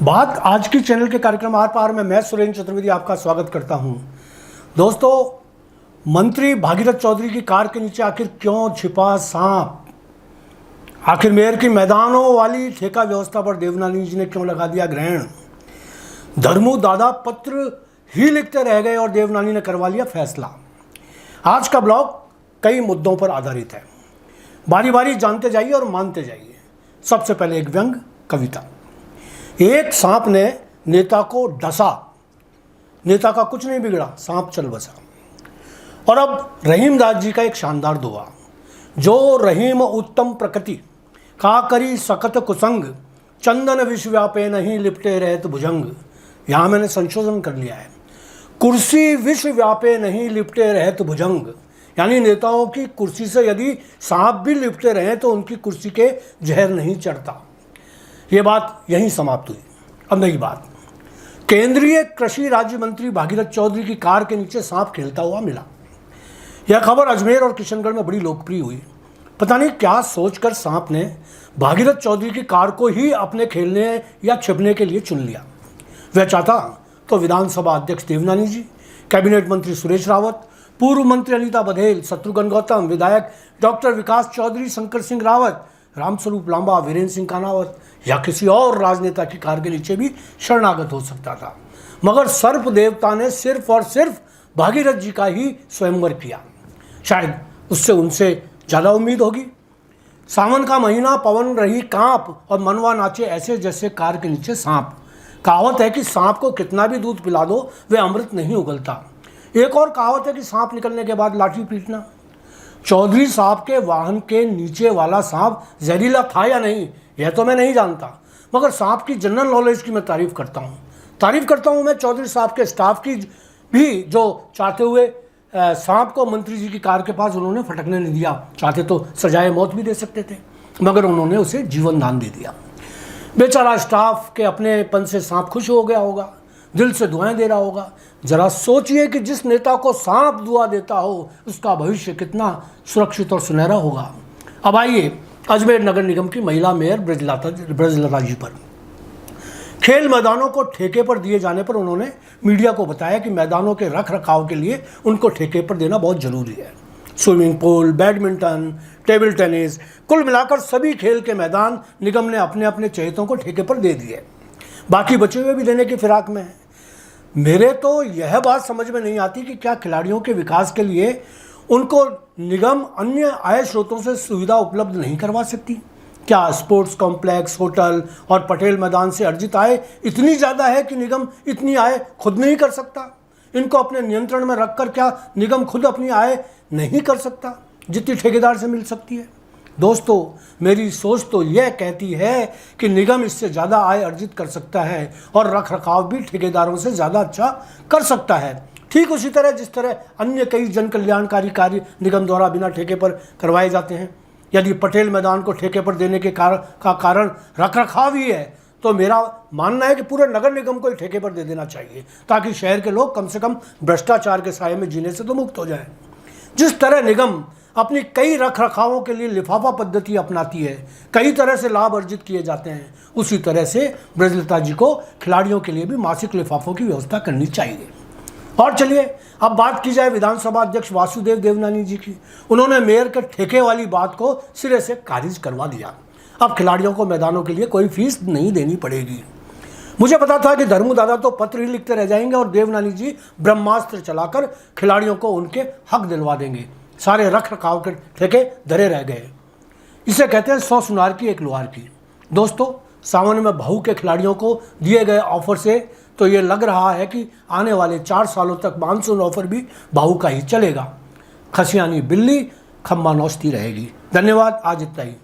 बात आज की चैनल के कार्यक्रम आर पार में मैं सुरेंद्र चतुर्वेदी आपका स्वागत करता हूं। दोस्तों, मंत्री भागीरथ चौधरी की कार के नीचे आखिर क्यों छिपा सांप? आखिर मेयर की मैदानों वाली ठेका व्यवस्था पर देवनानी जी ने क्यों लगा दिया ग्रहण? धर्मू दादा पत्र ही लिखते रह गए और देवनानी ने करवा लिया फैसला। आज का ब्लॉग कई मुद्दों पर आधारित है। बारी बारी जानते जाइए और मानते जाइए। सबसे पहले एक व्यंग कविता। एक सांप ने नेता को डसा, नेता का कुछ नहीं बिगड़ा, सांप चल बसा। और अब रहीमदास जी का एक शानदार दुआ, जो रहीम उत्तम प्रकृति का करी सकत कुसंग, चंदन विष व्यापे नहीं लिपटे रहत भुजंग। यहाँ मैंने संशोधन कर लिया है, कुर्सी विष व्यापे नहीं लिपटे रहत भुजंग, यानी नेताओं की कुर्सी से यदि सांप भी लिपटे रहे तो उनकी कुर्सी के जहर नहीं चढ़ता। ये बात यहीं समाप्त हुई। अब नई बात, केंद्रीय कृषि राज्य मंत्री भागीरथ चौधरी की कार के नीचे सांप खेलता हुआ मिला। यह खबर अजमेर और किशनगढ़ में बड़ी लोकप्रिय हुई। पता नहीं क्या सोचकर सांप ने भागीरथ चौधरी की कार को ही अपने खेलने या छिपने के लिए चुन लिया। वह चाहता तो विधानसभा अध्यक्ष देवनानी जी, कैबिनेट मंत्री सुरेश रावत, पूर्व मंत्री अनीता बघेल, शत्रुघ्न गौतम, विधायक डॉक्टर विकास चौधरी, शंकर सिंह रावत, रामस्वरूप लांबा, वीरेंद्र सिंह कानावत या किसी और राजनेता की कार के नीचे भी शरणागत हो सकता था, मगर सर्प देवता ने सिर्फ और सिर्फ भागीरथ जी का ही स्वयंवर किया। शायद उससे उनसे ज़्यादा उम्मीद होगी। सावन का महीना, पवन रही कांप और मनवा नाचे ऐसे जैसे कार के नीचे सांप। कहावत है कि सांप को कितना भी दूध पिला दो वह अमृत नहीं उगलता। एक और कहावत है कि सांप निकलने के बाद लाठी पीटना। चौधरी साहब के वाहन के नीचे वाला सांप जहरीला था या नहीं, यह तो मैं नहीं जानता, मगर सांप की जनरल नॉलेज की मैं तारीफ़ करता हूँ मैं चौधरी साहब के स्टाफ की भी, जो चाहते हुए सांप को मंत्री जी की कार के पास उन्होंने फटकने नहीं दिया। चाहते तो सजाए मौत भी दे सकते थे, मगर उन्होंने उसे जीवन दान दे दिया। बेचारा स्टाफ के अपनेपन से सांप खुश हो गया होगा, दिल से दुआएं दे रहा होगा। जरा सोचिए कि जिस नेता को सांप दुआ देता हो उसका भविष्य कितना सुरक्षित और सुनहरा होगा। अब आइए अजमेर नगर निगम की महिला मेयर ब्रजलता जी पर। खेल मैदानों को ठेके पर दिए जाने पर उन्होंने मीडिया को बताया कि मैदानों के रख रखाव के लिए उनको ठेके पर देना बहुत ज़रूरी है। Swimming pool, badminton, table tennis, कुल मिलाकर सभी खेल के मैदान निगम ने अपने अपने चहेतों को ठेके पर दे दिए। बाकी बचे हुए भी देने की फिराक में है। मेरे तो यह बात समझ में नहीं आती कि क्या खिलाड़ियों के विकास के लिए उनको निगम अन्य आय स्रोतों से सुविधा उपलब्ध नहीं करवा सकती? क्या स्पोर्ट्स कॉम्प्लेक्स, होटल और पटेल मैदान से अर्जित आय इतनी ज़्यादा है कि निगम इतनी आय खुद नहीं कर सकता? इनको अपने नियंत्रण में रखकर क्या निगम खुद अपनी आय नहीं कर सकता जितनी ठेकेदार से मिल सकती है? दोस्तों, मेरी सोच तो यह कहती है कि निगम इससे ज़्यादा आय अर्जित कर सकता है और रख रखाव भी ठेकेदारों से ज़्यादा अच्छा कर सकता है। ठीक उसी तरह जिस तरह अन्य कई जन कल्याणकारी कार्य निगम द्वारा बिना ठेके पर करवाए जाते हैं। यदि पटेल मैदान को ठेके पर देने के कारण रख रखाव ही है तो मेरा मानना है कि पूरे नगर निगम को ही ठेके पर दे देना चाहिए, ताकि शहर के लोग कम से कम भ्रष्टाचार के साए में जीने से तो मुक्त हो जाएं। जिस तरह निगम अपनी कई रख रखावों के लिए लिफाफा पद्धति अपनाती है, कई तरह से लाभ अर्जित किए जाते हैं, उसी तरह से ब्रजलता जी को खिलाड़ियों के लिए भी मासिक लिफाफों की व्यवस्था करनी चाहिए। और चलिए अब बात की जाए विधानसभा अध्यक्ष वासुदेव देवनानी जी की। उन्होंने मेयर के ठेके वाली बात को सिरे से खारिज करवा दिया। अब खिलाड़ियों को मैदानों के लिए कोई फीस नहीं देनी पड़ेगी। मुझे पता था कि धर्मू दादा तो पत्र ही लिखते रह जाएंगे और देवनानी जी ब्रह्मास्त्र चलाकर खिलाड़ियों को उनके हक दिलवा देंगे। सारे रख रखाव के ठेके धरे रह गए। इसे कहते हैं 100 सुनार की एक लुहार की। दोस्तों, सावन में बहू के खिलाड़ियों को दिए गए ऑफर से तो ये लग रहा है कि आने वाले 4 सालों तक मानसून ऑफर भी बहू का ही चलेगा। खसियानी बिल्ली खम्बा नौचती रहेगी। धन्यवाद, आज इतना ही।